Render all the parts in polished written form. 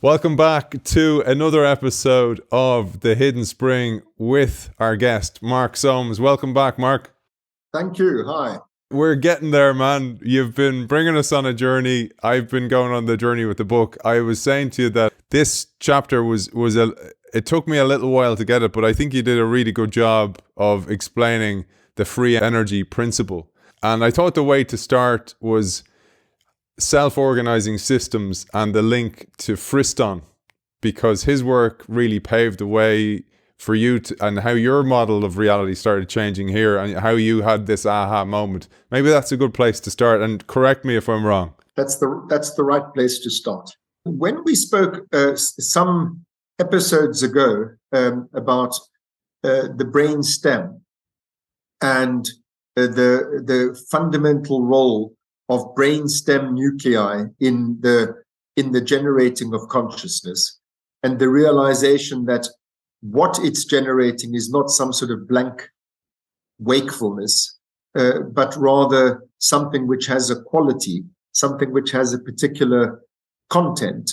Welcome back to another episode of The Hidden Spring with our guest, Mark Solms. Welcome back, Mark. Thank you. Hi. We're getting there, man. You've been bringing us on a journey. I've been going on the journey with the book. I was saying to you that this chapter it took me a little while to get it, but I think you did a really good job of explaining the free energy principle. And I thought the way to start was self-organizing systems and the link to Friston, because his work really paved the way for you and how your model of reality started changing here and how you had this aha moment. Maybe that's a good place to start, and correct me if I'm wrong. That's the right place to start. When we spoke some episodes ago about the brain stem and the fundamental role of brainstem nuclei in the generating of consciousness, and the realization that what it's generating is not some sort of blank wakefulness, but rather something which has a quality, something which has a particular content,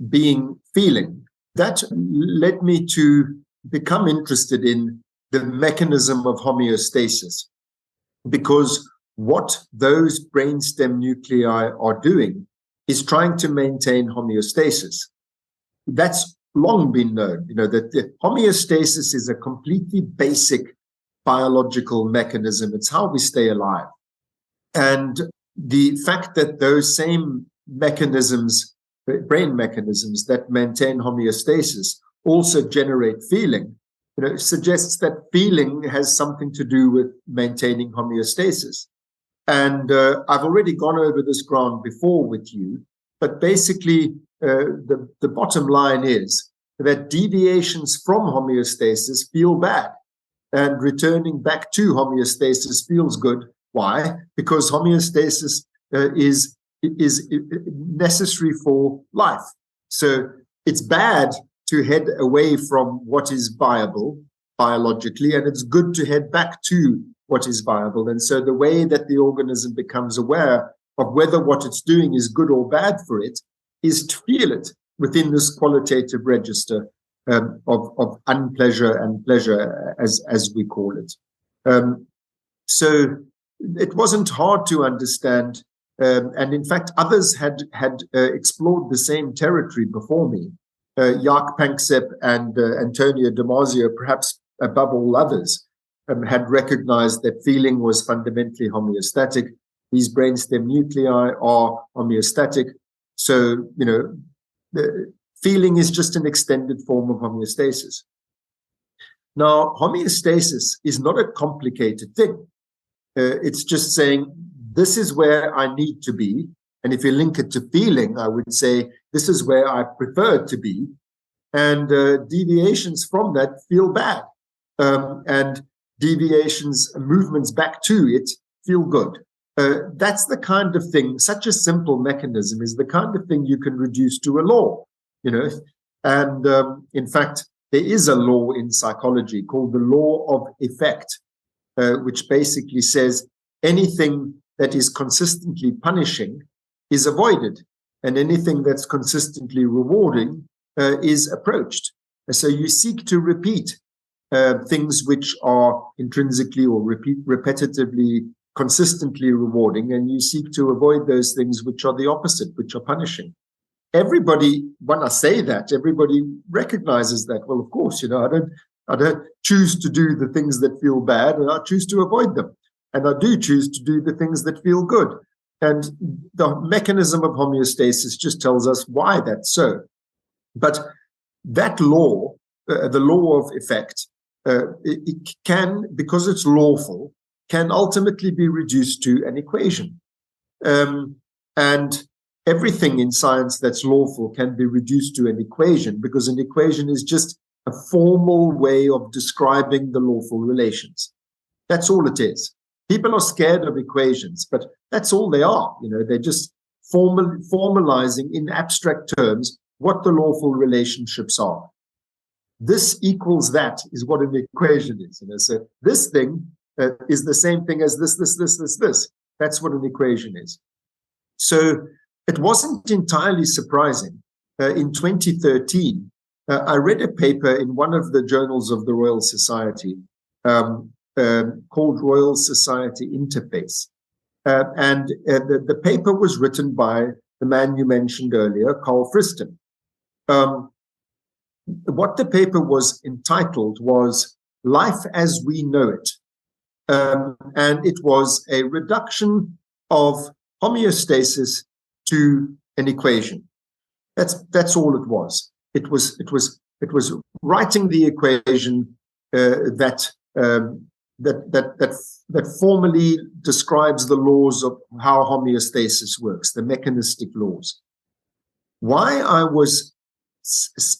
being feeling. That led me to become interested in the mechanism of homeostasis, because what those brainstem nuclei are doing is trying to maintain homeostasis. That's long been known, that the homeostasis is a completely basic biological mechanism. It's how we stay alive. And the fact that those same mechanisms, brain mechanisms that maintain homeostasis, also generate feeling, suggests that feeling has something to do with maintaining homeostasis. And I've already gone over this ground before with you, but basically the bottom line is that deviations from homeostasis feel bad, and returning back to homeostasis feels good. Why? Because homeostasis is necessary for life. So it's bad to head away from what is viable biologically, and it's good to head back to what is viable. And so the way that the organism becomes aware of whether what it's doing is good or bad for it is to feel it within this qualitative register of unpleasure and pleasure, as we call it. So it wasn't hard to understand. And in fact, others had explored the same territory before me. Jaak Panksepp and Antonio Damasio, perhaps above all others, had recognized that feeling was fundamentally homeostatic. These brainstem nuclei are homeostatic. So, the feeling is just an extended form of homeostasis. Now, homeostasis is not a complicated thing. It's just saying, this is where I need to be. And if you link it to feeling, I would say, this is where I prefer to be. And deviations from that feel bad. And deviations, movements back to it feel good. That's the kind of thing, such a simple mechanism is the kind of thing you can reduce to a law, And in fact, there is a law in psychology called the law of effect, which basically says anything that is consistently punishing is avoided, and anything that's consistently rewarding is approached. So you seek to repeat things which are intrinsically or repetitively, consistently rewarding, and you seek to avoid those things which are the opposite, which are punishing. Everybody, when I say that, everybody recognizes that. Well, of course, I don't choose to do the things that feel bad, and I choose to avoid them. And I do choose to do the things that feel good. And the mechanism of homeostasis just tells us why that's so. But that law, the law of effect, it can, because it's lawful, can ultimately be reduced to an equation. And everything in science that's lawful can be reduced to an equation, because an equation is just a formal way of describing the lawful relations. That's all it is. People are scared of equations, but that's all they are. They're just formalizing in abstract terms what the lawful relationships are. This equals that is what an equation is. So this thing is the same thing as this. That's what an equation is. So it wasn't entirely surprising in 2013, I read a paper in one of the journals of the Royal Society called Royal Society Interface. And the paper was written by the man you mentioned earlier, Carl Friston. What the paper was entitled was Life as We Know It. And it was a reduction of homeostasis to an equation. That's all it was. It was writing the equation that formally describes the laws of how homeostasis works, the mechanistic laws. Why I was,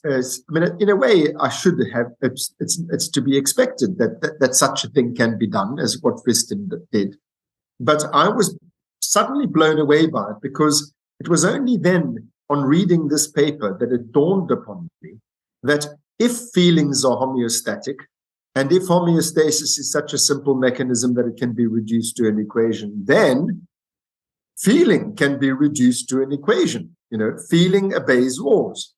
I mean, in a way, I should have. It's to be expected that such a thing can be done, as what Friston did. But I was suddenly blown away by it, because it was only then, on reading this paper, that it dawned upon me that if feelings are homeostatic, and if homeostasis is such a simple mechanism that it can be reduced to an equation, then feeling can be reduced to an equation. You know, feeling obeys laws.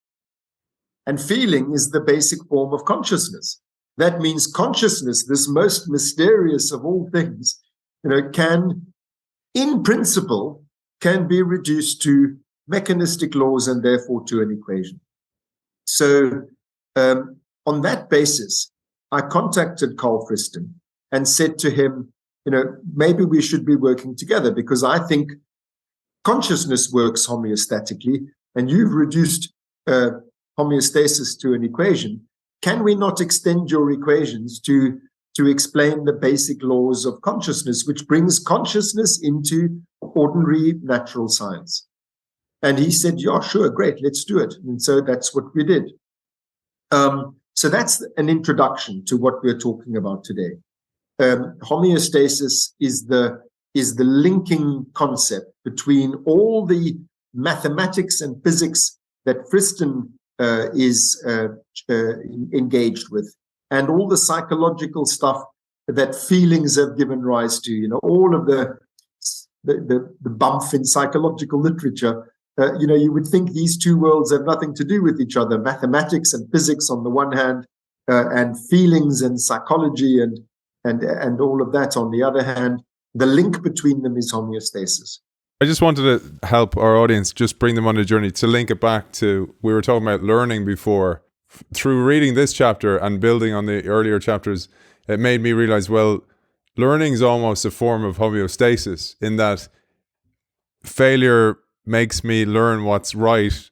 And feeling is the basic form of consciousness. That means consciousness, this most mysterious of all things, you know, can, in principle, can be reduced to mechanistic laws and therefore to an equation. So on that basis, I contacted Carl Friston and said to him, you know, maybe we should be working together, because I think consciousness works homeostatically and you've reduced homeostasis to an equation. Can we not extend your equations to explain the basic laws of consciousness, which brings consciousness into ordinary natural science? And he said, yeah, sure, great, let's do it. And so that's what we did. So that's an introduction to what we're talking about today. Homeostasis is the linking concept between all the mathematics and physics that Friston is engaged with, and all the psychological stuff that feelings have given rise to. You know, all of the bump in psychological literature. You know, you would think these two worlds have nothing to do with each other: mathematics and physics on the one hand, and feelings and psychology and all of that on the other hand. The link between them is homeostasis. I just wanted to help our audience, just bring them on a journey to link it back to, we were talking about learning before. Through reading this chapter and building on the earlier chapters, it made me realize, well, learning is almost a form of homeostasis, in that failure makes me learn what's right.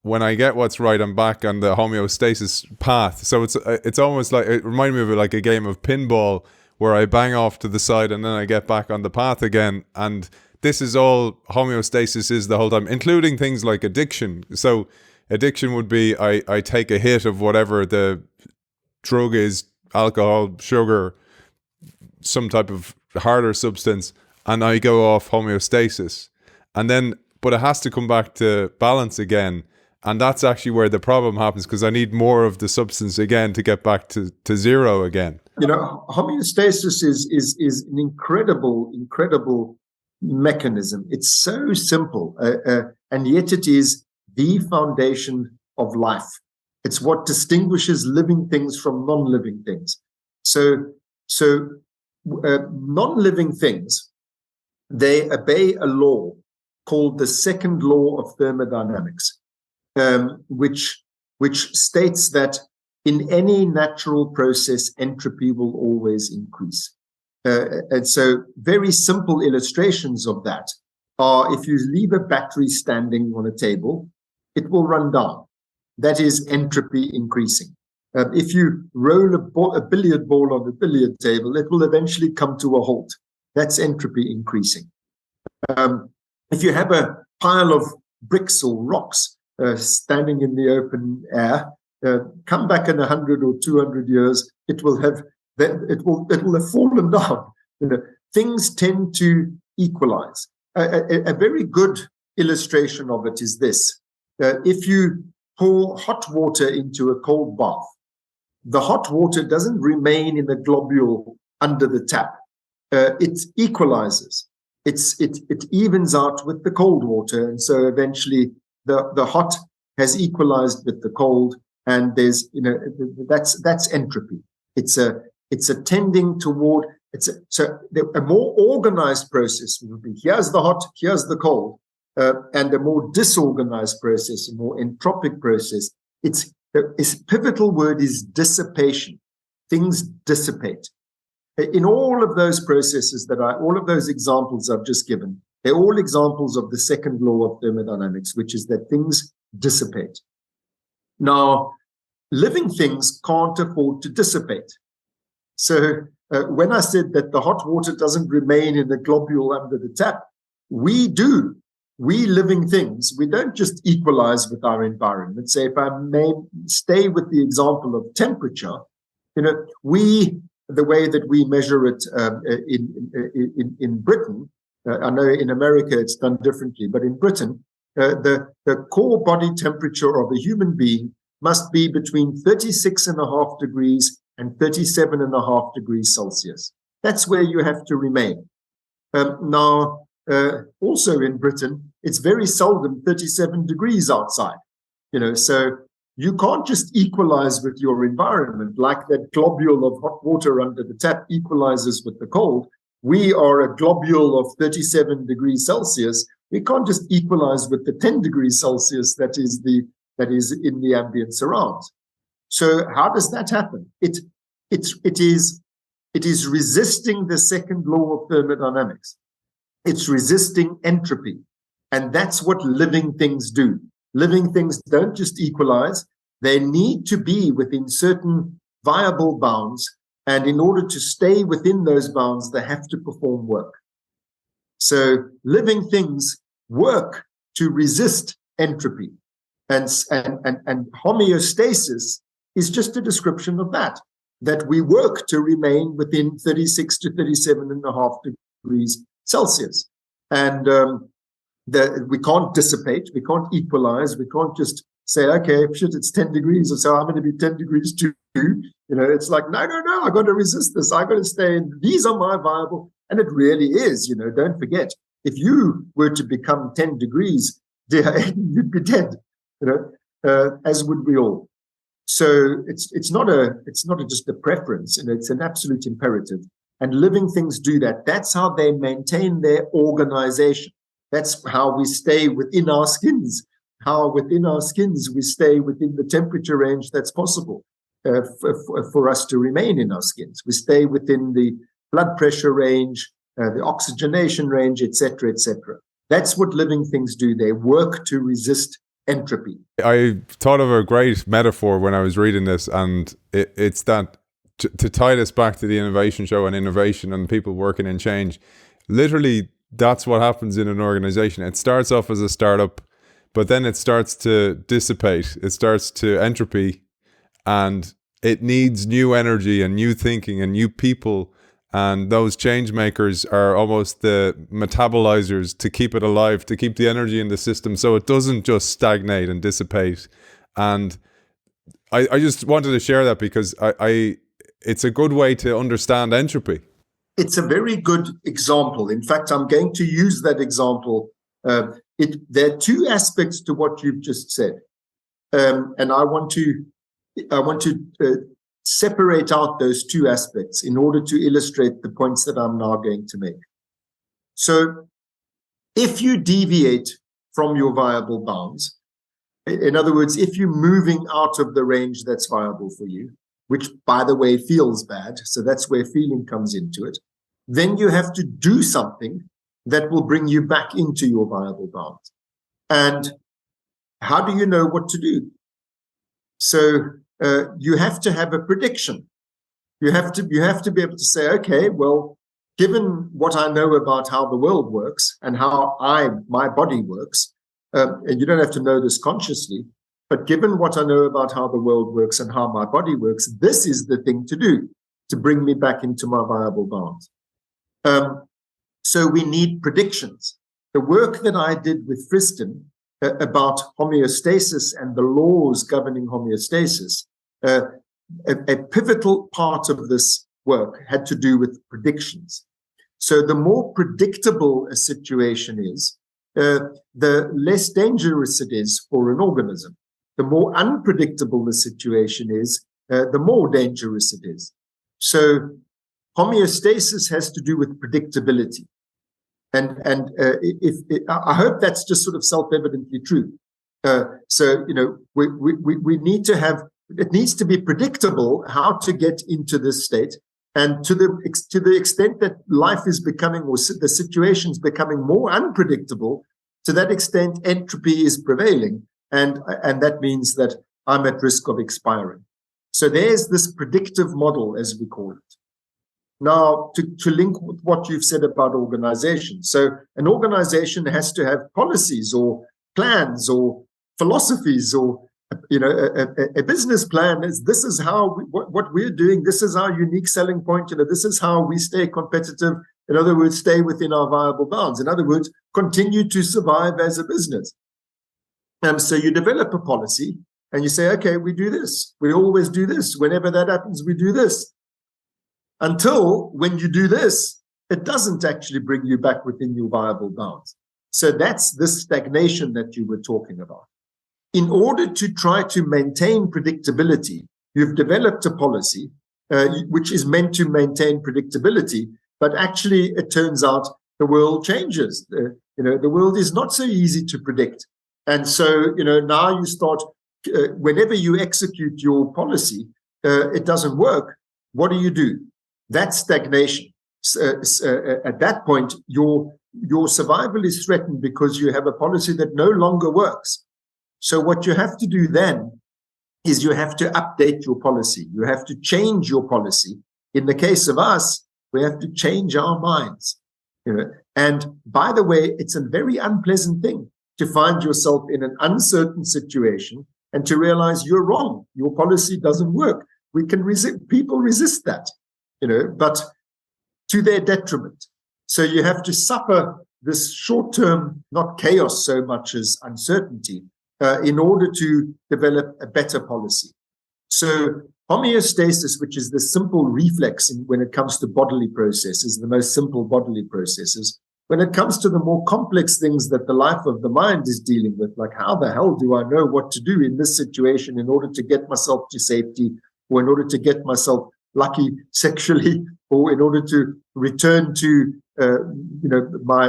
When I get what's right, I'm back on the homeostasis path. So it's almost like, it reminded me of like a game of pinball where I bang off to the side and then I get back on the path again. And this is all homeostasis is the whole time, including things like addiction. So addiction would be I take a hit of whatever the drug is, alcohol, sugar, some type of harder substance, and I go off homeostasis. And then, but it has to come back to balance again. And that's actually where the problem happens, because I need more of the substance again to get back to zero again. You know, homeostasis is an incredible mechanism. It's so simple, and yet it is the foundation of life. It's what distinguishes living things from non-living things. So non-living things, they obey a law called the second law of thermodynamics, which states that in any natural process, entropy will always increase. And so very simple illustrations of that are, if you leave a battery standing on a table, it will run down. That is entropy increasing. If you roll a billiard ball on the billiard table, it will eventually come to a halt. That's entropy increasing. If you have a pile of bricks or rocks standing in the open air, come back in 100 or 200 years, it will have fallen down. You know, things tend to equalize. A very good illustration of it is this: if you pour hot water into a cold bath, the hot water doesn't remain in a globule under the tap. It equalizes. It evens out with the cold water, and so eventually the hot has equalized with the cold, and there's, that's entropy. It's a tending toward, so a more organized process would be, here's the hot, here's the cold, and a more disorganized process, a more entropic process. Its pivotal word is dissipation. Things dissipate. In all of those processes all of those examples I've just given, they're all examples of the second law of thermodynamics, which is that things dissipate. Now, living things can't afford to dissipate. So when I said that the hot water doesn't remain in the globule under the tap, we do. We living things, we don't just equalize with our environment. Say, if I may stay with the example of temperature, the way that we measure it in Britain, I know in America it's done differently, but in Britain, the core body temperature of a human being must be between 36.5 degrees and 37.5 degrees Celsius. That's where you have to remain. Now, also in Britain, it's very seldom 37 degrees outside, so you can't just equalize with your environment like that globule of hot water under the tap equalizes with the cold. We are a globule of 37 degrees Celsius. We can't just equalize with the 10 degrees Celsius that is in the ambient surrounds. So how does that happen? It is resisting the second law of thermodynamics. It's resisting entropy. And that's what living things do. Living things don't just equalize. They need to be within certain viable bounds. And in order to stay within those bounds, they have to perform work. So living things work to resist entropy. And homeostasis is just a description of that we work to remain within 36 to 37.5 degrees Celsius. And we can't dissipate, we can't equalize, we can't just say, okay, shit, it's 10 degrees, so I'm going to be 10 degrees too. It's like, no, I got to resist this. I got to stay in. These are my viable, and it really is. Don't forget, if you were to become 10 degrees, dear, you'd be dead. As would we all. So it's not just a preference, it's an absolute imperative. And living things do that. That's how they maintain their organization. That's how we stay within our skins. How within our skins we stay within the temperature range that's possible for us to remain in our skins. We stay within the blood pressure range, the oxygenation range, etc., etc. That's what living things do. They work to resist entropy. I thought of a great metaphor when I was reading this, and it's that to tie this back to the innovation show and innovation and people working in change. Literally, that's what happens in an organization. It starts off as a startup, but then it starts to dissipate. It starts to entropy, and it needs new energy and new thinking and new people. And those change makers are almost the metabolizers to keep it alive, to keep the energy in the system so it doesn't just stagnate and dissipate. And I just wanted to share that because it's a good way to understand entropy. It's a very good example. In fact, I'm going to use that example. There are two aspects to what you've just said. And I want to separate out those two aspects in order to illustrate the points that I'm now going to make. So if you deviate from your viable bounds, in other words, if you're moving out of the range that's viable for you, which, by the way, feels bad, so that's where feeling comes into it, then you have to do something that will bring you back into your viable bounds. And how do you know what to do? So you have to have a prediction. You have to be able to say, okay, well, given what I know about how the world works and how my body works, and you don't have to know this consciously, but given what I know about how the world works and how my body works, this is the thing to do to bring me back into my viable bounds. So we need predictions. The work that I did with Friston about homeostasis and the laws governing homeostasis, a pivotal part of this work had to do with predictions. So the more predictable a situation is, the less dangerous it is for an organism. the more unpredictable the situation is, the more dangerous it is. So homeostasis has to do with predictability. And I hope that's just sort of self-evidently true. So, we need to have, it needs to be predictable how to get into this state. And to the extent that life is becoming, or the situation's becoming more unpredictable, to that extent, entropy is prevailing. And that means that I'm at risk of expiring. So there's this predictive model, as we call it. Now, to link with what you've said about organization. So an organization has to have policies or plans or philosophies, or a business plan. This is how what we're doing. This is our unique selling point. This is how we stay competitive. In other words, stay within our viable bounds. In other words, continue to survive as a business. And so you develop a policy and you say, okay, we do this. We always do this. Whenever that happens, we do this. Until when you do this, it doesn't actually bring you back within your viable bounds. So that's this stagnation that you were talking about. In order to try to maintain predictability, you've developed a policy which is meant to maintain predictability, but actually it turns out the world changes. The world is not so easy to predict. And so, now you start, whenever you execute your policy, it doesn't work. What do? That's stagnation. At that point, your survival is threatened because you have a policy that no longer works. So what you have to do then is you have to update your policy. You have to change your policy. In the case of us, we have to change our minds. And by the way, it's a very unpleasant thing to find yourself in an uncertain situation and to realize you're wrong. Your policy doesn't work. People resist that, but to their detriment. So you have to suffer this short-term, not chaos so much as uncertainty, in order to develop a better policy. So homeostasis, which is the simple reflex when it comes to bodily processes, the most simple bodily processes, when it comes to the more complex things that the life of the mind is dealing with, like how the hell do I know what to do in this situation in order to get myself to safety, or in order to get myself lucky sexually, or in order to return to my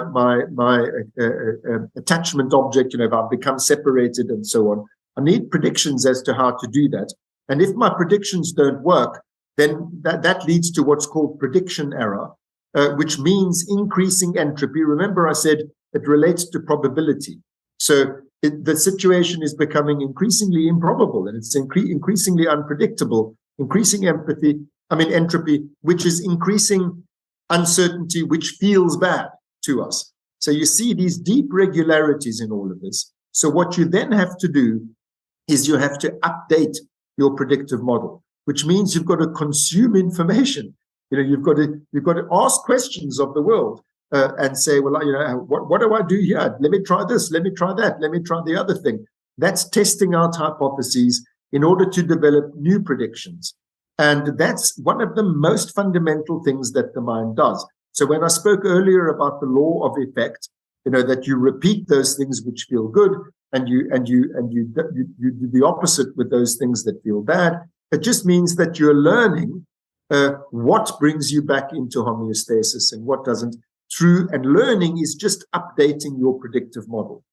attachment object, if I've become separated and so on. I need predictions as to how to do that. And if my predictions don't work, then that leads to what's called prediction error, which means increasing entropy. Remember, I said it relates to probability. So the situation is becoming increasingly improbable, and it's increasingly unpredictable, increasing entropy, which is increasing uncertainty, which feels bad to us. So you see these deep regularities in all of this. So what you then have to do is you have to update your predictive model, which means you've got to consume information. You've got to ask questions of the world and say, well, what do I do here? Let me try this. Let me try that. Let me try the other thing. That's testing out hypotheses in order to develop new predictions. And that's one of the most fundamental things that the mind does. So when I spoke earlier about the law of effect, that you repeat those things which feel good, and you do the opposite with those things that feel bad, it just means that you're learning what brings you back into homeostasis and what doesn't. And learning is just updating your predictive model.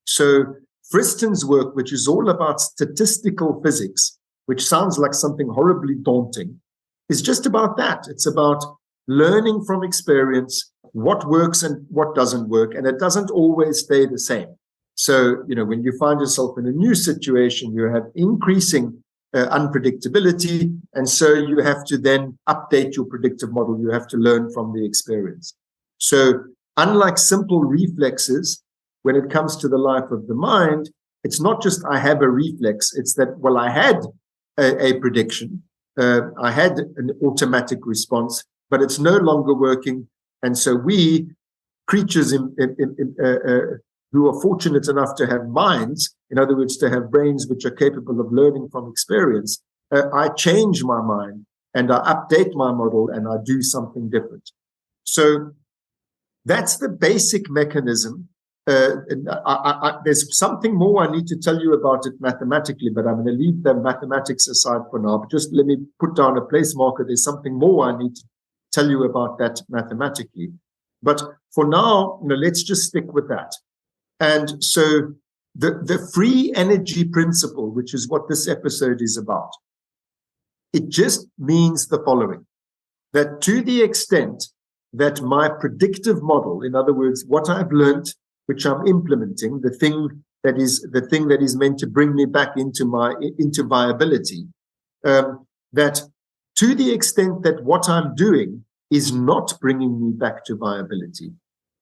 So Friston's work, which is all about statistical physics, which sounds like something horribly daunting, is just about that. It's about learning from experience what works and what doesn't work, and it doesn't always stay the same. So, when you find yourself in a new situation, you have increasing unpredictability, and so you have to then update your predictive model. You have to learn from the experience. So, unlike simple reflexes, when it comes to the life of the mind, it's not just I have a reflex, it's that, well, I had a prediction, I had an automatic response, but it's no longer working. And so we, creatures who are fortunate enough to have minds, in other words, to have brains which are capable of learning from experience, I change my mind and I update my model and I do something different. So that's the basic mechanism there's something more I need to tell you about it mathematically, but I'm going to leave the mathematics aside for now. But just let me put down a place marker. There's something more I need to tell you about that mathematically. But for now, let's just stick with that. And so the free energy principle, which is what this episode is about, it just means the following, that to the extent that my predictive model, in other words, what I've learned, which I'm implementing, the thing that is meant to bring me back into viability, that to the extent that what I'm doing is not bringing me back to viability,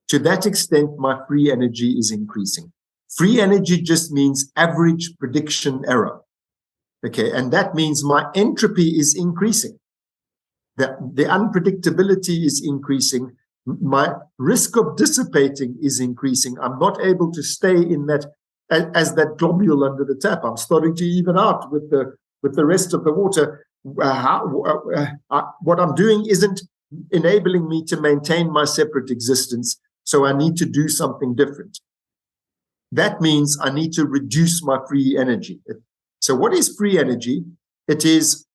to that extent, my free energy is increasing. Free energy just means average prediction error. Okay, and that means my entropy is increasing. The unpredictability is increasing. My risk of dissipating is increasing. I'm not able to stay in that as that globule under the tap. I'm starting to even out with the rest of the water. What I'm doing isn't enabling me to maintain my separate existence, so I need to do something different. That means I need to reduce my free energy. So what is free energy? It is,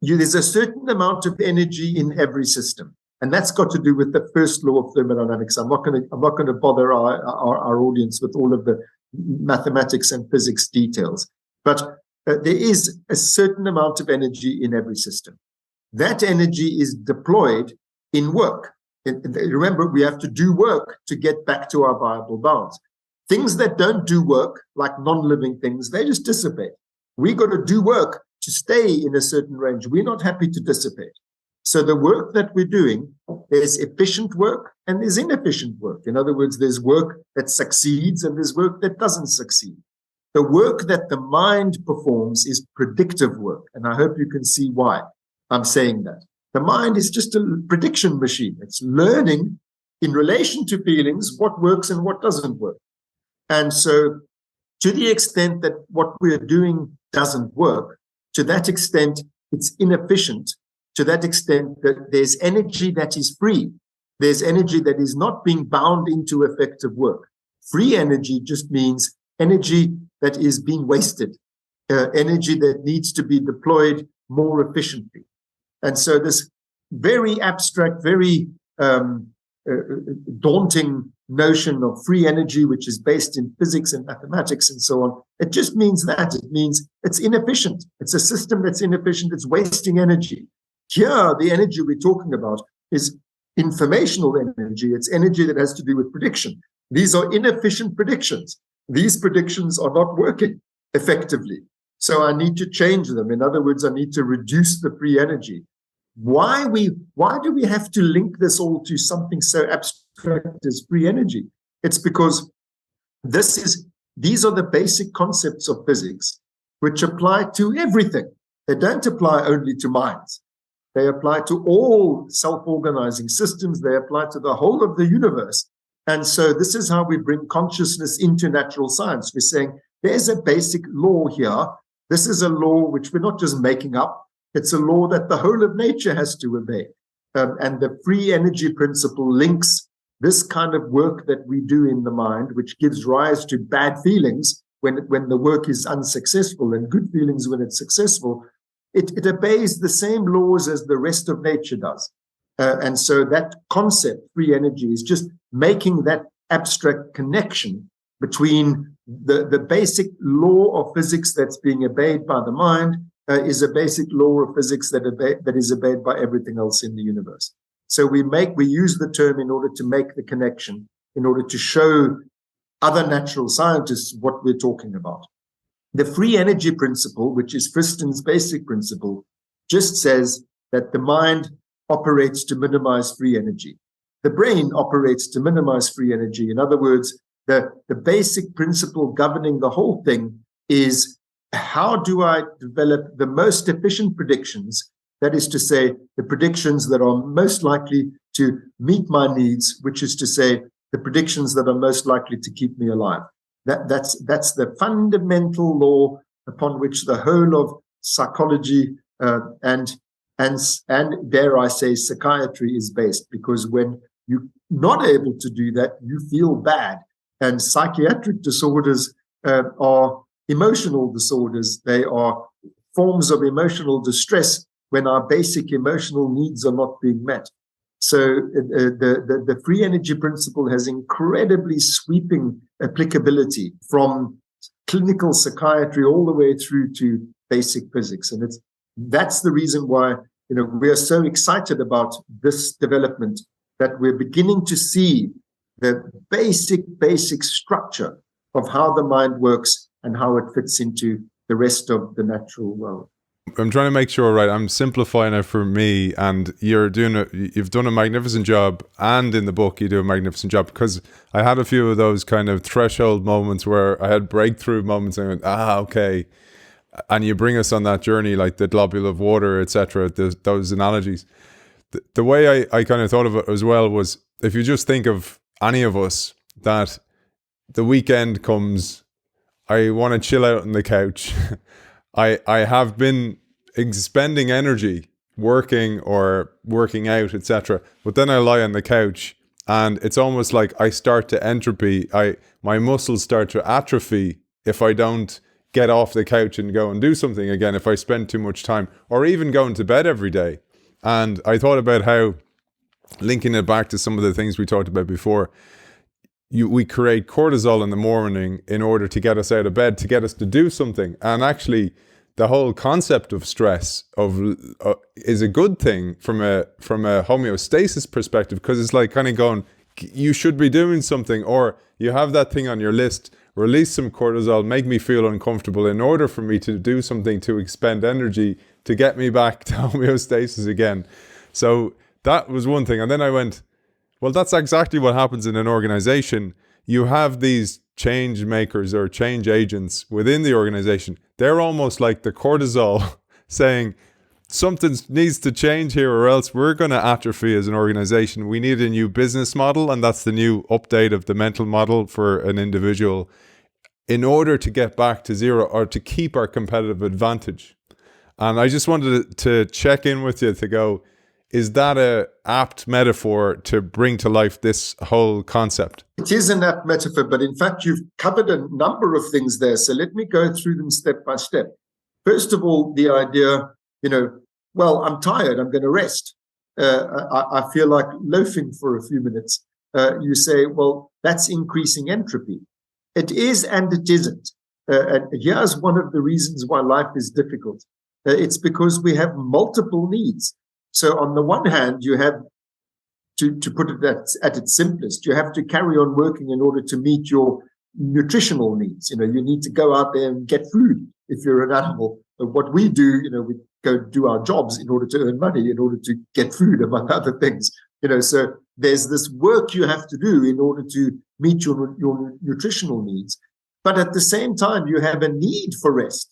there's a certain amount of energy in every system. And that's got to do with the first law of thermodynamics. I'm not going to bother our audience with all of the mathematics and physics details. But there is a certain amount of energy in every system. That energy is deployed in work. Remember, we have to do work to get back to our viable bounds. Things that don't do work, like non-living things, they just dissipate. We got to do work to stay in a certain range. We're not happy to dissipate. So the work that we're doing, there's efficient work and there's inefficient work. In other words, there's work that succeeds and there's work that doesn't succeed. The work that the mind performs is predictive work. And I hope you can see why I'm saying that. The mind is just a prediction machine. It's learning in relation to feelings what works and what doesn't work. And so to the extent that what we're doing doesn't work, to that extent, it's inefficient. To that extent that there's energy that is free. There's energy that is not being bound into effective work. Free energy just means energy that is being wasted, energy that needs to be deployed more efficiently. And so this very abstract, very daunting notion of free energy, which is based in physics and mathematics and so on, it just means that. It means it's inefficient. It's a system that's inefficient. It's wasting energy. Here, the energy we're talking about is informational energy. It's energy that has to do with prediction. These are inefficient predictions. These predictions are not working effectively. So I need to change them. In other words, I need to reduce the free energy. Why do we have to link this all to something so abstract as free energy? It's because these are the basic concepts of physics which apply to everything. They don't apply only to minds. They apply to all self-organizing systems. They apply to the whole of the universe. And so this is how we bring consciousness into natural science. We're saying there's a basic law here. This is a law which we're not just making up. It's a law that the whole of nature has to obey. And the free energy principle links this kind of work that we do in the mind, which gives rise to bad feelings when the work is unsuccessful and good feelings when it's successful. It obeys the same laws as the rest of nature does. And so that concept, free energy, is just making that abstract connection between the basic law of physics that's being obeyed by the mind is a basic law of physics that is obeyed by everything else in the universe. So we use the term in order to make the connection, in order to show other natural scientists what we're talking about. The free energy principle, which is Friston's basic principle, just says that the mind operates to minimize free energy. The brain operates to minimize free energy. In other words, the basic principle governing the whole thing is, how do I develop the most efficient predictions? That is to say, the predictions that are most likely to meet my needs, which is to say, the predictions that are most likely to keep me alive. That's the fundamental law upon which the whole of psychology and dare I say psychiatry is based. Because when you're not able to do that, you feel bad. And psychiatric disorders are emotional disorders. They are forms of emotional distress when our basic emotional needs are not being met. So the free energy principle has incredibly sweeping applicability from clinical psychiatry all the way through to basic physics. And that's the reason why we are so excited about this development, that we're beginning to see the basic structure of how the mind works and how it fits into the rest of the natural world. I'm trying to make sure, right, I'm simplifying it for me, and you've done a magnificent job, and in the book you do a magnificent job, because I had a few of those kind of threshold moments where I had breakthrough moments and I went, okay, and you bring us on that journey, like the globule of water, etc., those analogies. The way I kind of thought of it as well was, if you just think of any of us, that the weekend comes, I want to chill out on the couch. I have been expending energy working or working out, etc. But then I lie on the couch and it's almost like I start to entropy. My muscles start to atrophy if I don't get off the couch and go and do something again, if I spend too much time, or even going to bed every day. And I thought about how, linking it back to some of the things we talked about before, we create cortisol in the morning in order to get us out of bed, to get us to do something. And actually, the whole concept of stress is a good thing from a homeostasis perspective, because it's like kind of going, you should be doing something, or you have that thing on your list, release some cortisol, make me feel uncomfortable in order for me to do something, to expend energy, to get me back to homeostasis again. So that was one thing. And then I went, well, that's exactly what happens in an organization. You have these change makers or change agents within the organization. They're almost like the cortisol saying, something needs to change here or else we're going to atrophy as an organization. We need a new business model, and that's the new update of the mental model for an individual in order to get back to zero or to keep our competitive advantage. And I just wanted to check in with you to go, is that a apt metaphor to bring to life this whole concept? It is an apt metaphor, but in fact, you've covered a number of things there. So let me go through them step by step. First of all, the idea, well, I'm tired, I'm going to rest. I feel like loafing for a few minutes. You say, well, that's increasing entropy. It is and it isn't. And here's one of the reasons why life is difficult. It's because we have multiple needs. So on the one hand, you have to put it at its simplest, you have to carry on working in order to meet your nutritional needs. You need to go out there and get food if you're an animal. But what we do, we go do our jobs in order to earn money, in order to get food, among other things. So there's this work you have to do in order to meet your nutritional needs. But at the same time, you have a need for rest.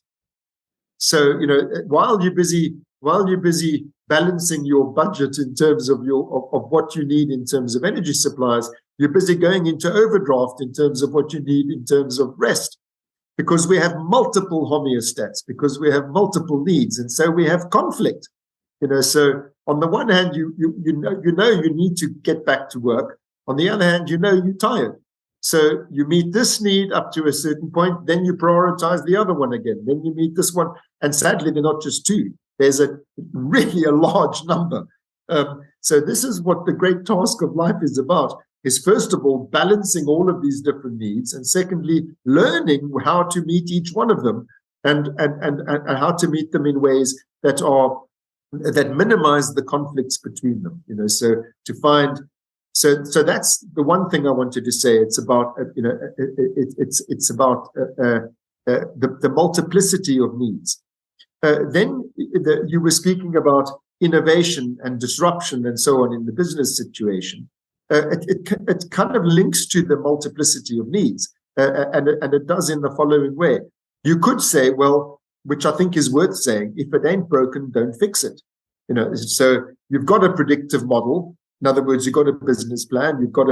So, while you're busy balancing your budget in terms of what you need in terms of energy supplies, you're busy going into overdraft in terms of what you need in terms of rest, because we have multiple homeostats, because we have multiple needs, and so we have conflict. So on the one hand, you need to get back to work. On the other hand, you're tired. So you meet this need up to a certain point, then you prioritize the other one again, then you meet this one, and sadly, they're not just two. There's really a large number. So this is what the great task of life is about, is first of all, balancing all of these different needs, and secondly, learning how to meet each one of them and how to meet them in ways that minimize the conflicts between them. So that's the one thing I wanted to say. It's about, it's about the multiplicity of needs. Then you were speaking about innovation and disruption and so on in the business situation. It kind of links to the multiplicity of needs, and it does in the following way. You could say, well, which I think is worth saying, if it ain't broken, don't fix it. So you've got a predictive model. In other words, you've got a business plan. You've got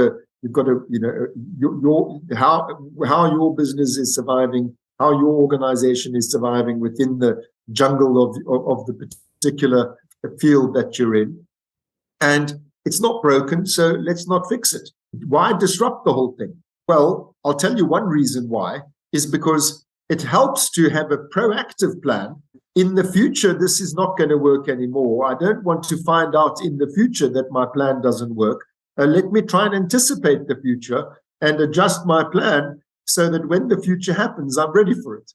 how your business is surviving, how your organization is surviving within the jungle of the particular field that you're in. And it's not broken, so let's not fix it. Why disrupt the whole thing? Well, I'll tell you one reason why is because it helps to have a proactive plan. In the future, this is not going to work anymore. I don't want to find out in the future that my plan doesn't work. Let me try and anticipate the future and adjust my plan so that when the future happens, I'm ready for it.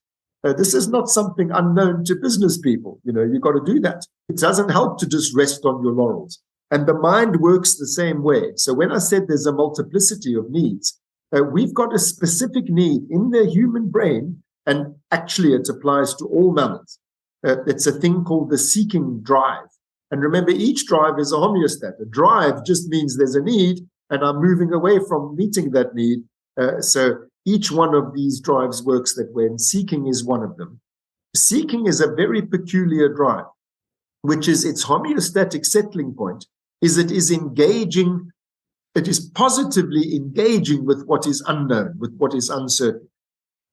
This is not something unknown to business people. You've got to do that. It doesn't help to just rest on your laurels. And the mind works the same way. So when I said there's a multiplicity of needs, we've got a specific need in the human brain, and actually it applies to all mammals. It's a thing called the seeking drive. And remember, each drive is a homeostat. A drive just means there's a need, and I'm moving away from meeting that need. So each one of these drives works that way, and seeking is one of them. Seeking is a very peculiar drive, which is its homeostatic settling point, is it is engaging, it is positively engaging with what is unknown, with what is uncertain.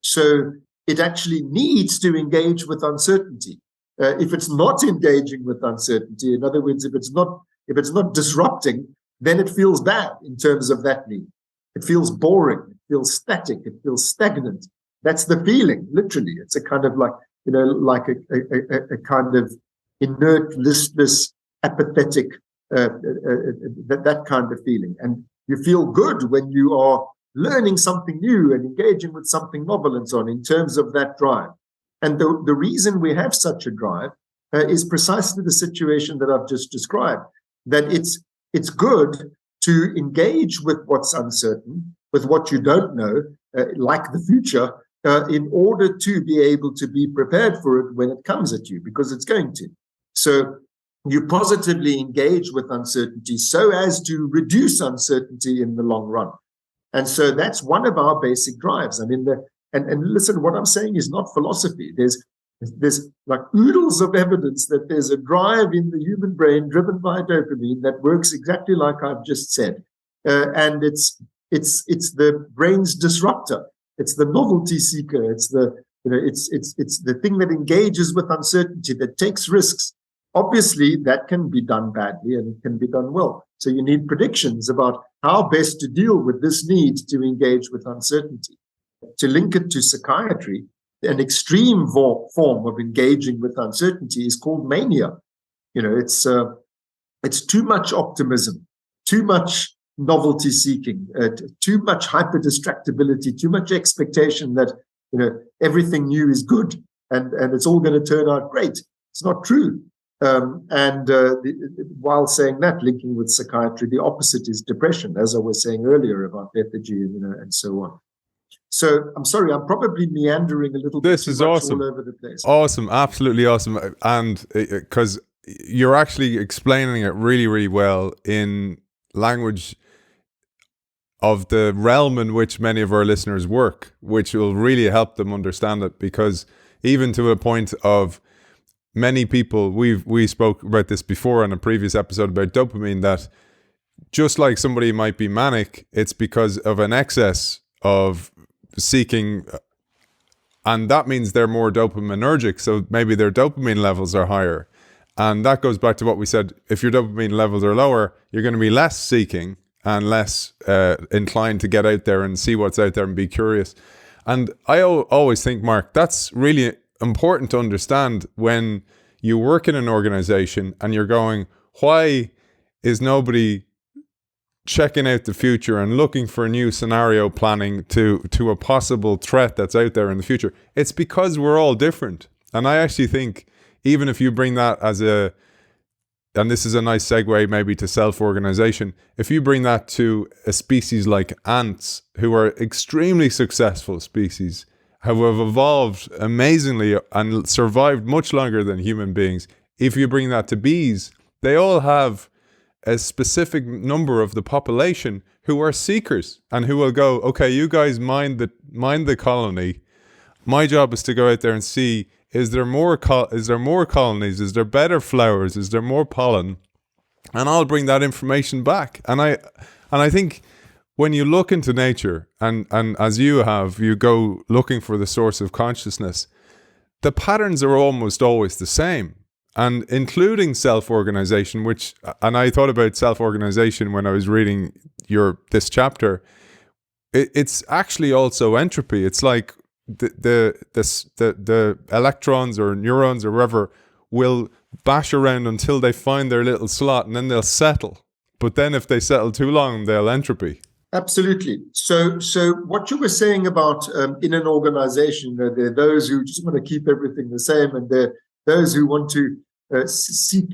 So it actually needs to engage with uncertainty. If it's not engaging with uncertainty, in other words, if it's not disrupting, then it feels bad in terms of that need. It feels boring, it feels static, it feels stagnant. That's the feeling, literally. It's a kind of like a kind of inert, listless, apathetic, that kind of feeling. And you feel good when you are learning something new and engaging with something novel and so on in terms of that drive. And the reason we have such a drive is precisely the situation that I've just described, that it's good to engage with what's uncertain, with what you don't know, like the future, in order to be able to be prepared for it when it comes at you, because it's going to. So you positively engage with uncertainty so as to reduce uncertainty in the long run. And so that's one of our basic drives. I mean, and listen, what I'm saying is not philosophy. There's like oodles of evidence that there's a drive in the human brain driven by dopamine that works exactly like I've just said. And it's the brain's disruptor. It's the novelty seeker. It's the thing that engages with uncertainty, that takes risks. Obviously, that can be done badly and it can be done well. So you need predictions about how best to deal with this need to engage with uncertainty. To link it to psychiatry, an extreme form of engaging with uncertainty is called mania. It's too much optimism, too much novelty seeking, too much hyper-distractibility, too much expectation that everything new is good and it's all going to turn out great. It's not true. While saying that, linking with psychiatry, the opposite is depression, as I was saying earlier about lethargy, and so on. So I'm sorry, I'm probably meandering a little bit. This is awesome. All over the place. Awesome, absolutely awesome. And because you're actually explaining it really, really well in language of the realm in which many of our listeners work, which will really help them understand it. Because even to a point of many people, we spoke about this before in a previous episode about dopamine, that just like somebody might be manic, it's because of an excess of seeking, and that means they're more dopaminergic, so maybe their dopamine levels are higher. And that goes back to what we said: if your dopamine levels are lower, you're going to be less seeking and less inclined to get out there and see what's out there and be curious. And I always think, Mark, that's really important to understand when you work in an organization and you're going, why is nobody checking out the future and looking for new scenario planning to a possible threat that's out there in the future? It's because we're all different. And I actually think, even if you bring that as and this is a nice segue maybe to self-organization, if you bring that to a species like ants, who are extremely successful species, who have evolved amazingly and survived much longer than human beings, if you bring that to bees, they all have a specific number of the population who are seekers and who will go, okay, you guys mind the colony. My job is to go out there and see, is there more colonies? Is there better flowers? Is there more pollen? And I'll bring that information back. And I think when you look into nature, and as you go looking for the source of consciousness, the patterns are almost always the same. And including self-organization, and I thought about self-organization when I was reading this chapter. it's actually also entropy. It's like the electrons or neurons or whatever will bash around until they find their little slot, and then they'll settle. But then if they settle too long, they'll entropy. Absolutely. So what you were saying about in an organization, there are those who just want to keep everything the same, and there are those who want to seek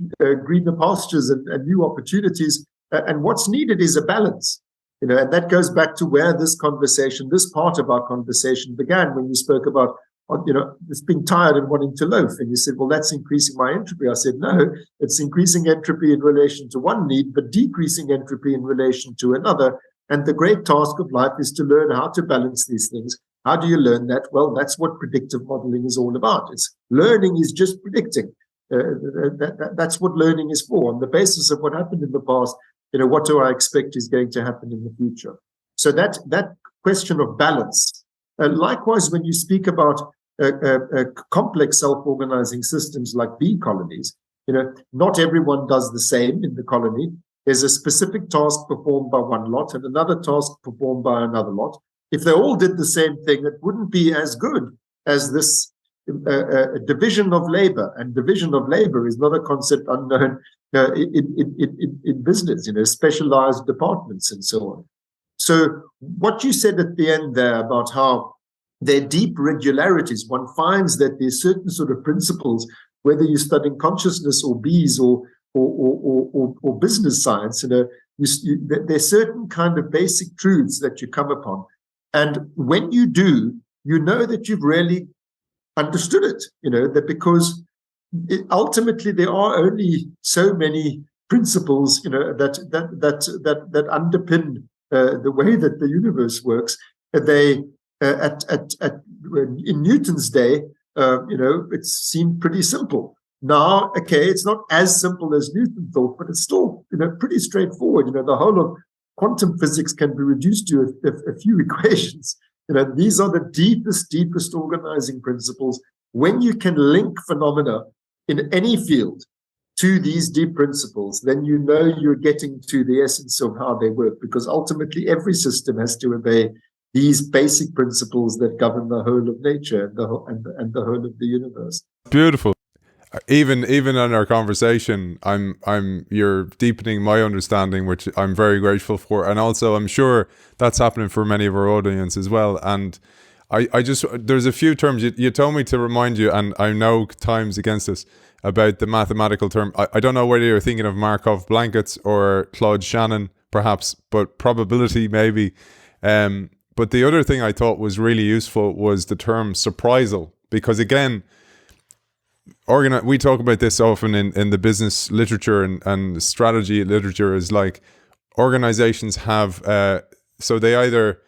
greener pastures and new opportunities. And what's needed is a balance. And that goes back to where this part of our conversation began, when you spoke about, just being tired and wanting to loaf. And you said, well, that's increasing my entropy. I said, no, it's increasing entropy in relation to one need, but decreasing entropy in relation to another. And the great task of life is to learn how to balance these things. How do you learn that? Well, that's what predictive modeling is all about. Learning is just predicting. That's what learning is for. On the basis of what happened in the past, what do I expect is going to happen in the future? So that question of balance. Likewise, when you speak about complex self-organizing systems like bee colonies, not everyone does the same in the colony. There's a specific task performed by one lot and another task performed by another lot. If they all did the same thing, it wouldn't be as good as this division of labor. And division of labor is not a concept unknown in business, specialized departments and so on. So what you said at the end there about how there are deep regularities, one finds that there's certain sort of principles, whether you're studying consciousness or bees or business science, there's certain kind of basic truths that you come upon. And when you do, you know that you've really understood it, that because ultimately there are only so many principles, that underpin the way that the universe works. They in Newton's day, it seemed pretty simple. Now, okay, it's not as simple as Newton thought, but it's still, pretty straightforward. The whole of quantum physics can be reduced to a few equations. These are the deepest organizing principles. When you can link phenomena in any field to these deep principles, then you're getting to the essence of how they work, because ultimately every system has to obey these basic principles that govern the whole of nature and the whole of the universe. Beautiful. Even on our conversation, you're deepening my understanding, which I'm very grateful for, and also I'm sure that's happening for many of our audience as well. And I just, there's a few terms you told me to remind you, and I know time's against us, about the mathematical term. I don't know whether you're thinking of Markov blankets or Claude Shannon, perhaps, but probability maybe. But the other thing I thought was really useful was the term surprisal, because again, we talk about this often in the business literature and strategy literature, is like organizations have, so they either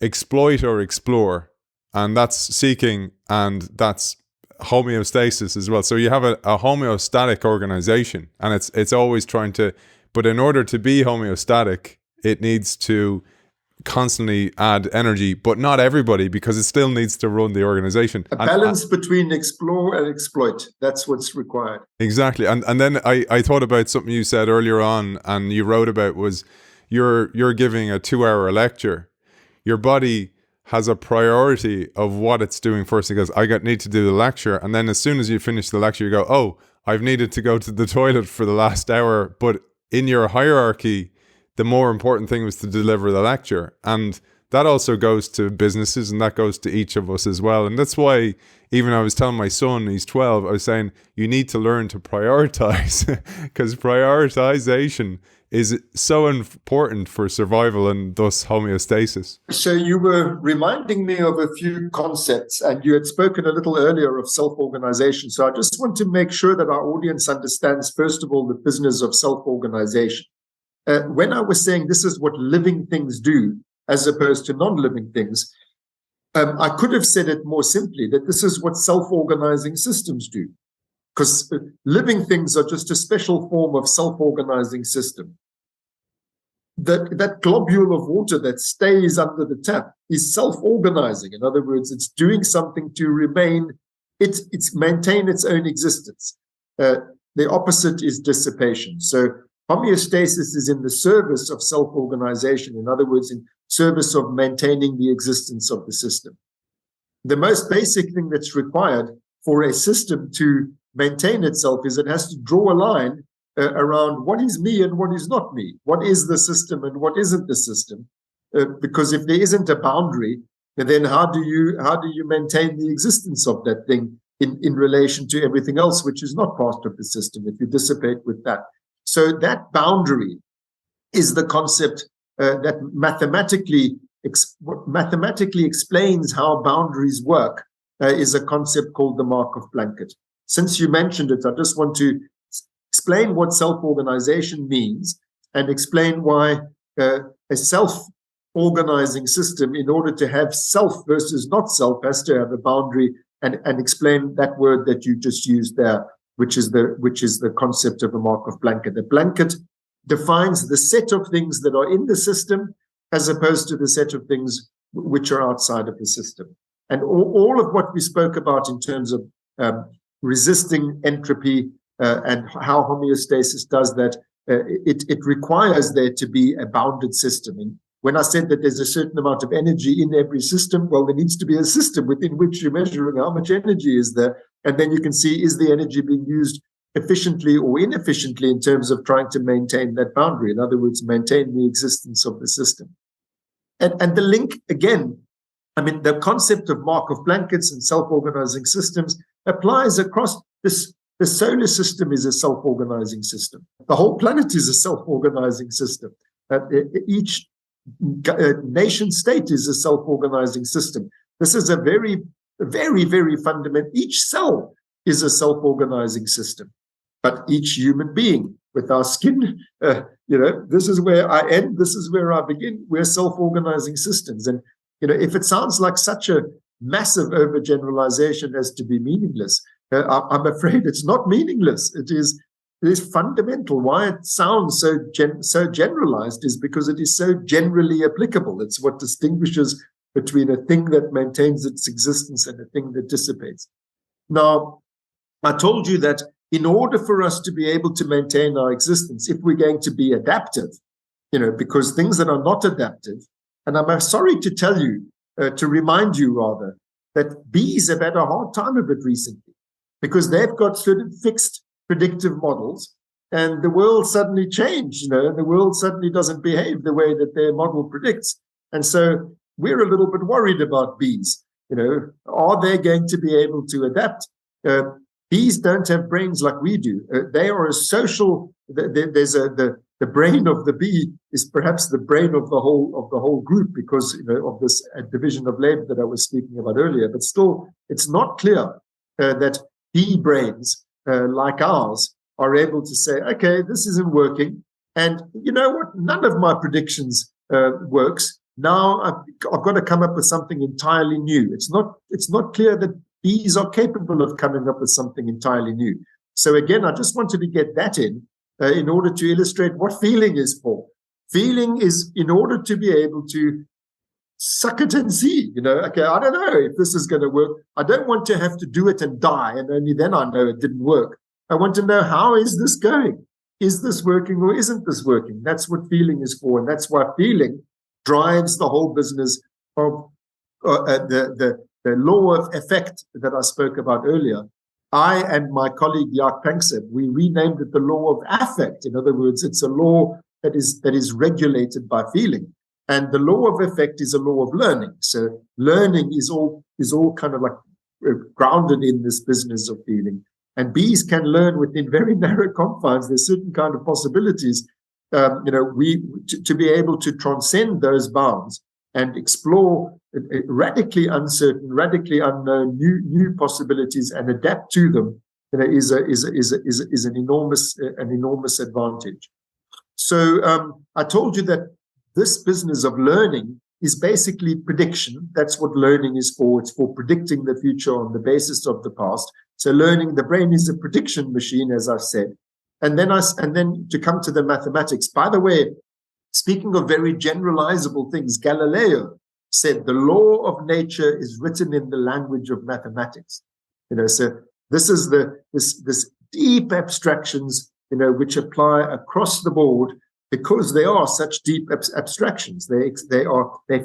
exploit or explore, and that's seeking, and that's homeostasis as well. So you have a homeostatic organization, and it's always trying to, but in order to be homeostatic, it needs to constantly add energy, but not everybody, because it still needs to run the organization. A balance between explore and exploit. That's what's required. Exactly. And then I thought about something you said earlier on, and you wrote about, was you're giving a 2-hour lecture. Your body has a priority of what it's doing first. It goes, need to do the lecture. And then as soon as you finish the lecture, you go, oh, I've needed to go to the toilet for the last hour. But in your hierarchy, the more important thing was to deliver the lecture. And that also goes to businesses, and that goes to each of us as well. And that's why even I was telling my son, he's 12, I was saying, you need to learn to prioritize, because prioritization is so important for survival and thus homeostasis. So you were reminding me of a few concepts, and you had spoken a little earlier of self-organization. So I just want to make sure that our audience understands, first of all, the business of self-organization. When I was saying this is what living things do, as opposed to non-living things, I could have said it more simply, that this is what self-organizing systems do. Because living things are just a special form of self-organizing system. That globule of water that stays under the tap is self-organizing. In other words, it's doing something to remain, it's maintain its own existence. The opposite is dissipation. So Homeostasis is in the service of self-organization, in other words, in service of maintaining the existence of the system. The most basic thing that's required for a system to maintain itself is it has to draw a line around what is me and what is not me, what is the system and what isn't the system. Because if there isn't a boundary, then how do you maintain the existence of that thing in relation to everything else which is not part of the system, if you dissipate with that? So that boundary is the concept that mathematically explains how boundaries work, is a concept called the Markov blanket. Since you mentioned it, I just want to explain what self-organization means and explain why a self-organizing system, in order to have self versus not self, has to have a boundary, and explain that word that you just used there, which is the concept of a Markov blanket. The blanket defines the set of things that are in the system as opposed to the set of things which are outside of the system. And all of what we spoke about in terms of resisting entropy and how homeostasis does that, it requires there to be a bounded system. And when I said that there's a certain amount of energy in every system, well, there needs to be a system within which you're measuring how much energy is there. And then you can see, is the energy being used efficiently or inefficiently in terms of trying to maintain that boundary? In other words, maintain the existence of the system. And the link, again, I mean, the concept of Markov blankets and self-organizing systems applies across this. The solar system is a self-organizing system. The whole planet is a self-organizing system. Each nation state is a self-organizing system. This is a very, very, very fundamental. Each cell is a self-organizing system. But each human being, with our skin, this is where I end, this is where I begin. We're self-organizing systems. And, if it sounds like such a massive overgeneralization as to be meaningless, I'm afraid it's not meaningless. It is fundamental. Why it sounds so generalized is because it is so generally applicable. It's what distinguishes between a thing that maintains its existence and a thing that dissipates. Now, I told you that in order for us to be able to maintain our existence, if we're going to be adaptive, because things that are not adaptive, and I'm sorry to tell you, to remind you rather, that bees have had a hard time of it recently, because they've got certain fixed predictive models, and the world suddenly changed, and the world suddenly doesn't behave the way that their model predicts. And so we're a little bit worried about bees. Are they going to be able to adapt? Bees don't have brains like we do. They are a social. The brain of the bee is perhaps the brain of the whole group, because of this division of labor that I was speaking about earlier. But still, it's not clear that bee brains like ours are able to say, okay, this isn't working, and you know what? None of my predictions works. Now I've got to come up with something entirely new. It's not clear that bees are capable of coming up with something entirely new. So again, I just wanted to get that in order to illustrate what feeling is for. Feeling is in order to be able to suck it and see, okay, I don't know if this is going to work. I don't want to have to do it and die, and only then I know it didn't work. I want to know, how is this going? Is this working or isn't this working? That's what feeling is for, and that's why feeling drives the whole business of the law of effect that I spoke about earlier. I and my colleague Jaak Panksepp, we renamed it the law of affect. In other words, it's a law that is regulated by feeling. And the law of effect is a law of learning. So learning is all kind of like grounded in this business of feeling. And bees can learn within very narrow confines. There's certain kind of possibilities, to be able to transcend those bounds and explore radically uncertain, radically unknown new possibilities and adapt to them, is an enormous advantage. So I told you that this business of learning is basically prediction. That's what learning is for. It's for predicting the future on the basis of the past. So learning, the brain is a prediction machine, as I've said. And then to come to the mathematics. By the way, speaking of very generalizable things, Galileo said the law of nature is written in the language of mathematics. So this is this deep abstractions which apply across the board because they are such deep abstractions. They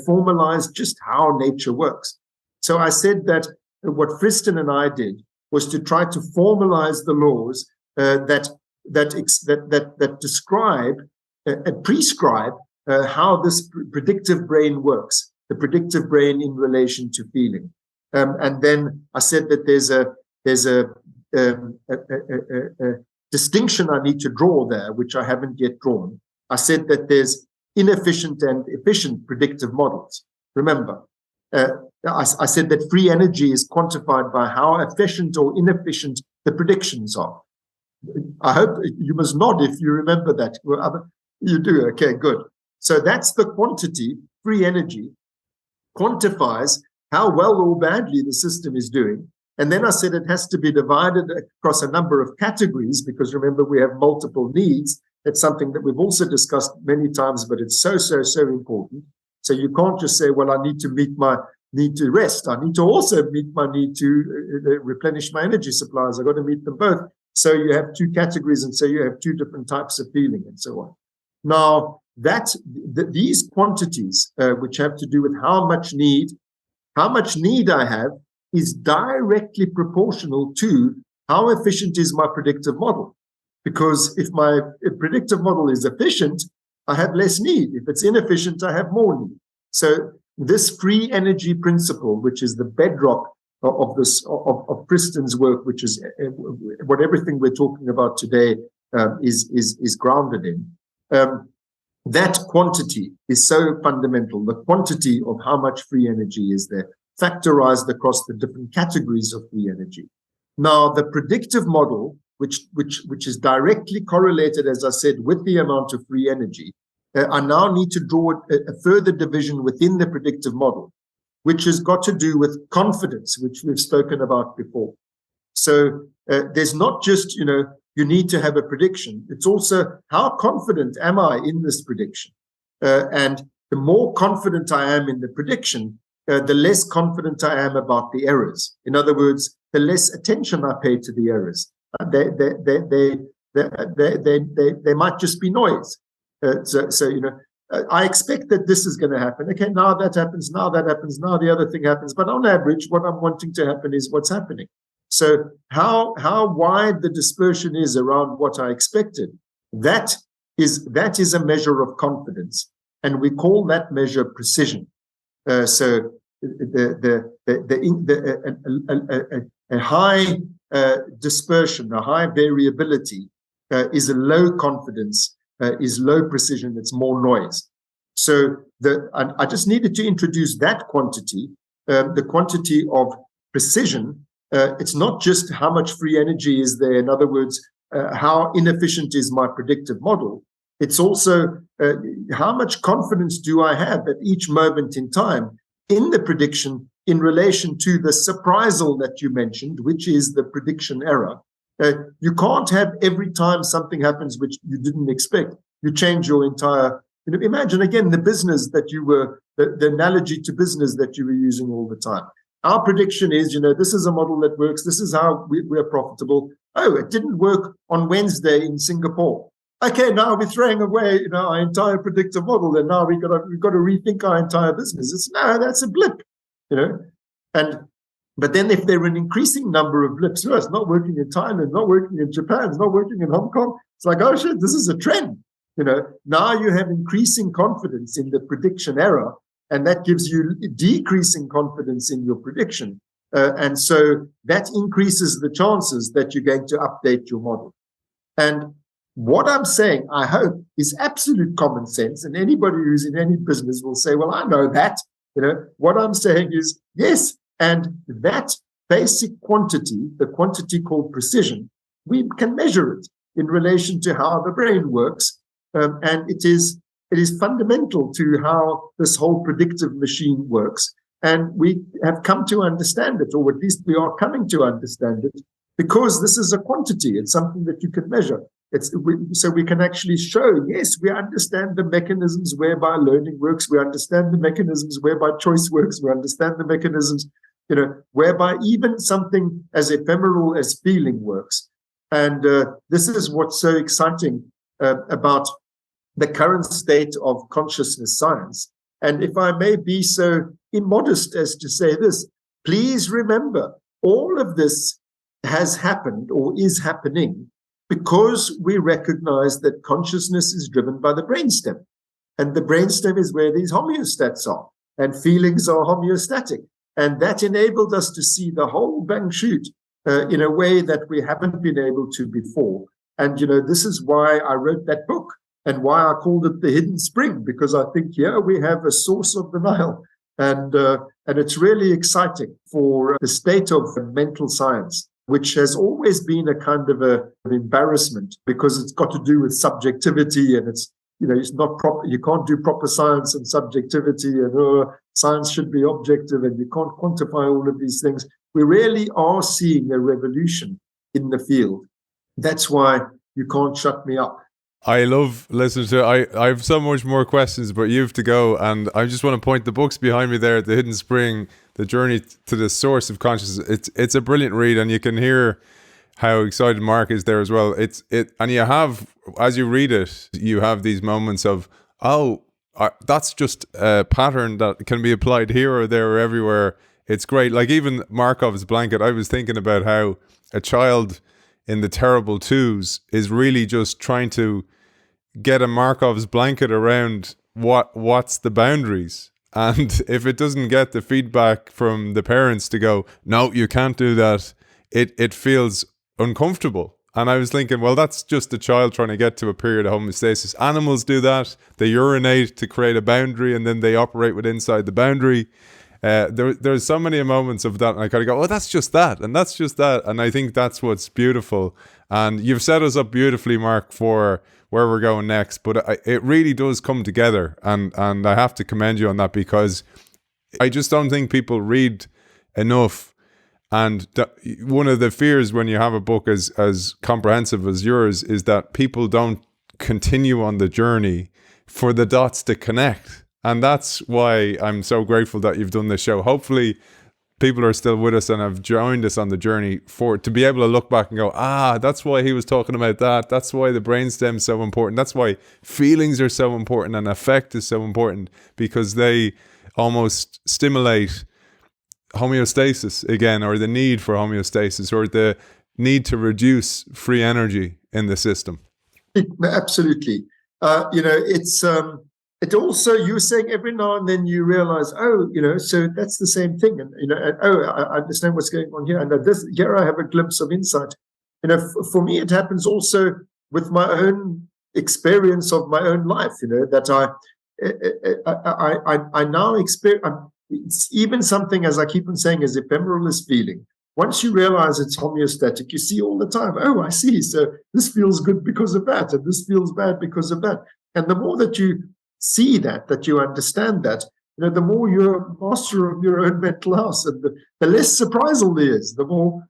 formalize just how nature works. So I said that what Friston and I did was to try to formalize the laws that describe and prescribe how this predictive brain works, the predictive brain in relation to feeling. And then I said that there's a distinction I need to draw there, which I haven't yet drawn. I said that there's inefficient and efficient predictive models. Remember, I said that free energy is quantified by how efficient or inefficient the predictions are. I hope you must nod if you remember that. Well, you do. Okay, good. So that's the quantity. Free energy quantifies how well or badly the system is doing. And then I said it has to be divided across a number of categories because remember, we have multiple needs. It's something that we've also discussed many times, but it's so important. So you can't just say, well, I need to meet my need to rest. I need to also meet my need to replenish my energy supplies. I've got to meet them both. So you have two categories, and so you have two different types of feeling and so on. Now, these quantities, which have to do with how much need I have, is directly proportional to how efficient is my predictive model. Because if my predictive model is efficient, I have less need. If it's inefficient, I have more need. So this free energy principle, which is the bedrock of Friston's work, which is what everything we're talking about today is grounded in. That quantity is so fundamental. The quantity of how much free energy is there, factorized across the different categories of free energy. Now, the predictive model, which is directly correlated, as I said, with the amount of free energy, I now need to draw a further division within the predictive model, which has got to do with confidence, which we've spoken about before. So there's not just, you need to have a prediction. It's also how confident am I in this prediction? And the more confident I am in the prediction, the less confident I am about the errors. In other words, the less attention I pay to the errors. They might just be noise. I expect that this is going to happen. Okay, now that happens, now that happens, now the other thing happens. But on average, what I'm wanting to happen is what's happening. So how wide the dispersion is around what I expected, that is a measure of confidence, and we call that measure precision. So a high dispersion, a high variability is a low confidence, is low precision. It's more noise. So I just needed to introduce that quantity, the quantity of precision. It's not just how much free energy is there. In other words, how inefficient is my predictive model. It's also how much confidence do I have at each moment in time in the prediction in relation to the surprisal that you mentioned, which is the prediction error. You can't have every time something happens which you didn't expect, you change your entire, imagine again the business that you were, the analogy to business that you were using all the time. Our prediction is, this is a model that works. This is how we're profitable. Oh, it didn't work on Wednesday in Singapore. Okay, now we're throwing away, our entire predictive model, and now we've got to rethink our entire business. That's a blip, But then if there are an increasing number of blips, it's not working in Thailand, not working in Japan, it's not working in Hong Kong. It's like, oh shit, this is a trend. Now you have increasing confidence in the prediction error, and that gives you decreasing confidence in your prediction. And so that increases the chances that you're going to update your model. And what I'm saying, I hope, is absolute common sense. And anybody who's in any business will say, well, I know that. What I'm saying is, yes, and that basic quantity, the quantity called precision, we can measure it in relation to how the brain works. And it is fundamental to how this whole predictive machine works. And we have come to understand it, or at least we are coming to understand it, because this is a quantity. It's something that you can measure. So we can actually show, yes, we understand the mechanisms whereby learning works. We understand the mechanisms whereby choice works. We understand the mechanisms, whereby even something as ephemeral as feeling works. And this is what's so exciting about the current state of consciousness science. And if I may be so immodest as to say this, please remember, all of this has happened or is happening because we recognize that consciousness is driven by the brainstem. And the brainstem is where these homeostats are, and feelings are homeostatic. And that enabled us to see the whole bang shoot in a way that we haven't been able to before. And, this is why I wrote that book and why I called it The Hidden Spring, because I think here we have a source of the Nile. And it's really exciting for the state of mental science, which has always been a kind of an embarrassment because it's got to do with subjectivity, and it's not proper. You can't do proper science and subjectivity, and science should be objective, and you can't quantify all of these things. We really are seeing a revolution in the field. That's why you can't shut me up. I love listening to it. I have so much more questions, but you have to go. And I just want to point the books behind me there, The Hidden Spring, The Journey to the Source of Consciousness. It's a brilliant read, and you can hear how excited Mark is there as well. And you have, as you read it, you have these moments of, that's just a pattern that can be applied here or there or everywhere. It's great. Like even Markov's blanket, I was thinking about how a child in the terrible twos is really just trying to get a Markov's blanket around what's the boundaries. And if it doesn't get the feedback from the parents to go, no, you can't do that, it feels uncomfortable. And I was thinking, well, that's just a child trying to get to a period of homeostasis. Animals do that. They urinate to create a boundary, and then they operate with inside the boundary. There's so many moments of that, and I kind of go, oh, that's just that, and that's just that. And I think that's what's beautiful. And you've set us up beautifully, Mark, for where we're going next. But it really does come together, and I have to commend you on that, because I just don't think people read enough. And one of the fears when you have a book as comprehensive as yours is that people don't continue on the journey for the dots to connect. And that's why I'm so grateful that you've done this show. Hopefully people are still with us and have joined us on the journey to be able to look back and go, that's why he was talking about that. That's why the brainstem is so important. That's why feelings are so important and affect is so important, because they almost stimulate homeostasis again, or the need for homeostasis, or the need to reduce free energy in the system. Absolutely. It also, you were saying every now and then you realize, so that's the same thing. And, I understand what's going on here. And here I have a glimpse of insight. For me, it happens also with my own experience of my own life, that I now experience. It's even something, as I keep on saying, as ephemeral as feeling. Once you realize it's homeostatic, you see all the time, I see. So this feels good because of that, and this feels bad because of that. And the more that you see that you understand that, the more you're a master of your own mental house, and the less surprisal there is, the more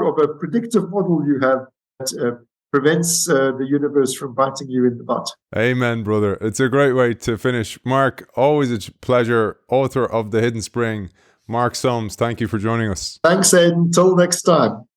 of a predictive model you have that prevents the universe from biting you in the butt. Amen, brother. It's a great way to finish. Mark, always a pleasure. Author of The Hidden Spring, Mark Solms, thank you for joining us. Thanks, Aidan. Until next time.